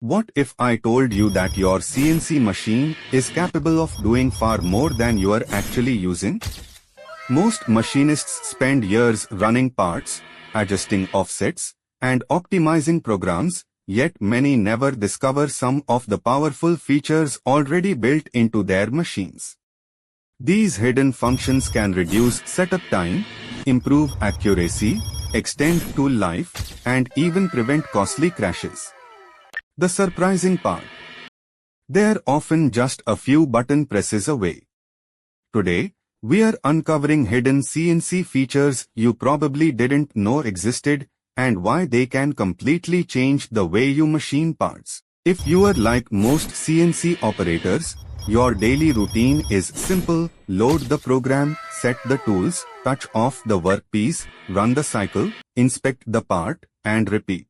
What if I told you that your CNC machine is capable of doing far more than you are actually using? Most machinists spend years running parts, adjusting offsets, and optimizing programs, yet many never discover some of the powerful features already built into their machines. These hidden functions can reduce setup time, improve accuracy, extend tool life, and even prevent costly crashes. The surprising part: they're often just a few button presses away. Today, we are uncovering hidden CNC features you probably didn't know existed and why they can completely change the way you machine parts. If you are like most CNC operators, your daily routine is simple: load the program, set the tools, touch off the workpiece, run the cycle, inspect the part, and repeat.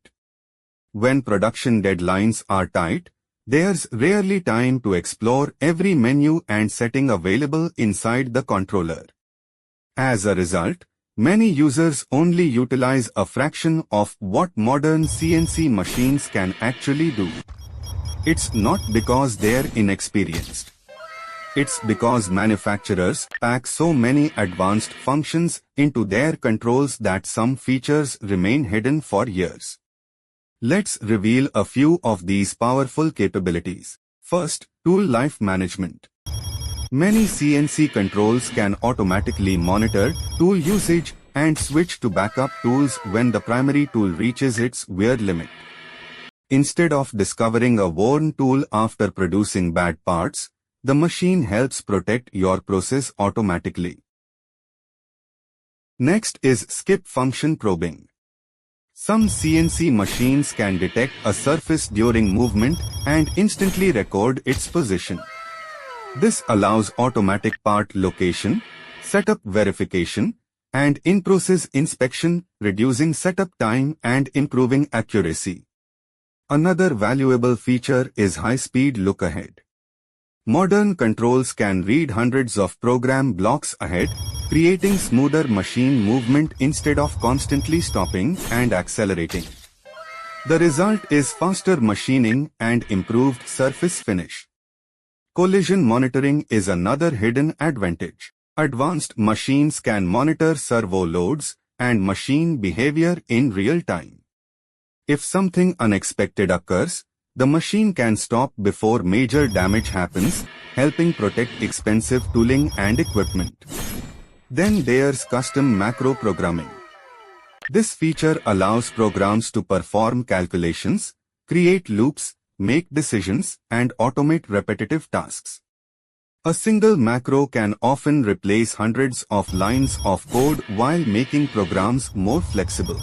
When production deadlines are tight, there's rarely time to explore every menu and setting available inside the controller. As a result, many users only utilize a fraction of what modern CNC machines can actually do. It's not because they're inexperienced. It's because manufacturers pack so many advanced functions into their controls that some features remain hidden for years. Let's reveal a few of these powerful capabilities. First, tool life management. Many CNC controls can automatically monitor tool usage and switch to backup tools when the primary tool reaches its wear limit. Instead of discovering a worn tool after producing bad parts, the machine helps protect your process automatically. Next is skip function probing. Some CNC machines can detect a surface during movement and instantly record its position. This allows automatic part location, setup verification, and in-process inspection, reducing setup time and improving accuracy. Another valuable feature is high-speed look-ahead. Modern controls can read hundreds of program blocks ahead, creating smoother machine movement instead of constantly stopping and accelerating. The result is faster machining and improved surface finish. Collision monitoring is another hidden advantage. Advanced machines can monitor servo loads and machine behavior in real time. If something unexpected occurs, the machine can stop before major damage happens, helping protect expensive tooling and equipment. Then there's custom macro programming. This feature allows programs to perform calculations, create loops, make decisions, and automate repetitive tasks. A single macro can often replace hundreds of lines of code while making programs more flexible.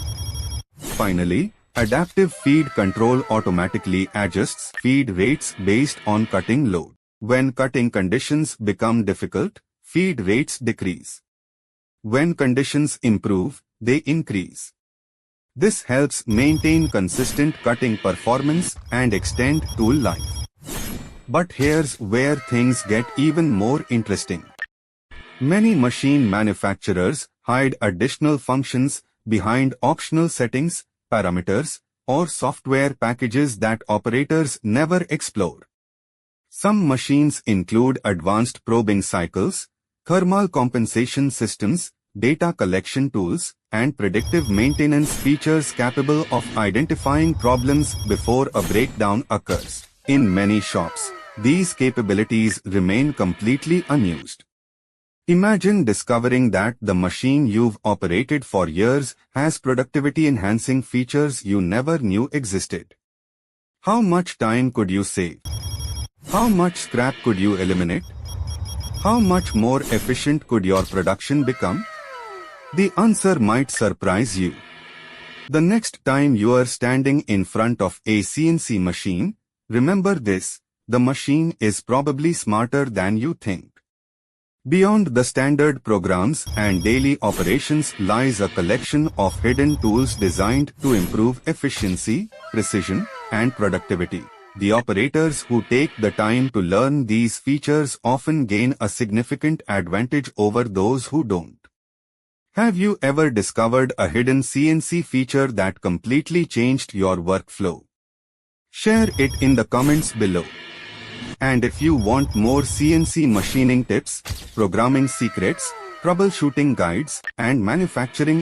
Finally, adaptive feed control automatically adjusts feed rates based on cutting load. When cutting conditions become difficult, feed rates decrease. When conditions improve, they increase. This helps maintain consistent cutting performance and extend tool life. But here's where things get even more interesting. Many machine manufacturers hide additional functions behind optional settings, parameters, or software packages that operators never explore. Some machines include advanced probing cycles, thermal compensation systems, data collection tools, and predictive maintenance features capable of identifying problems before a breakdown occurs. In many shops, these capabilities remain completely unused. Imagine discovering that the machine you've operated for years has productivity-enhancing features you never knew existed. How much time could you save? How much scrap could you eliminate? How much more efficient could your production become? The answer might surprise you. The next time you are standing in front of a CNC machine, remember this: the machine is probably smarter than you think. Beyond the standard programs and daily operations lies a collection of hidden tools designed to improve efficiency, precision, and productivity. The operators who take the time to learn these features often gain a significant advantage over those who don't. Have you ever discovered a hidden CNC feature that completely changed your workflow? Share it in the comments below. And if you want more CNC machining tips, programming secrets, troubleshooting guides, and manufacturing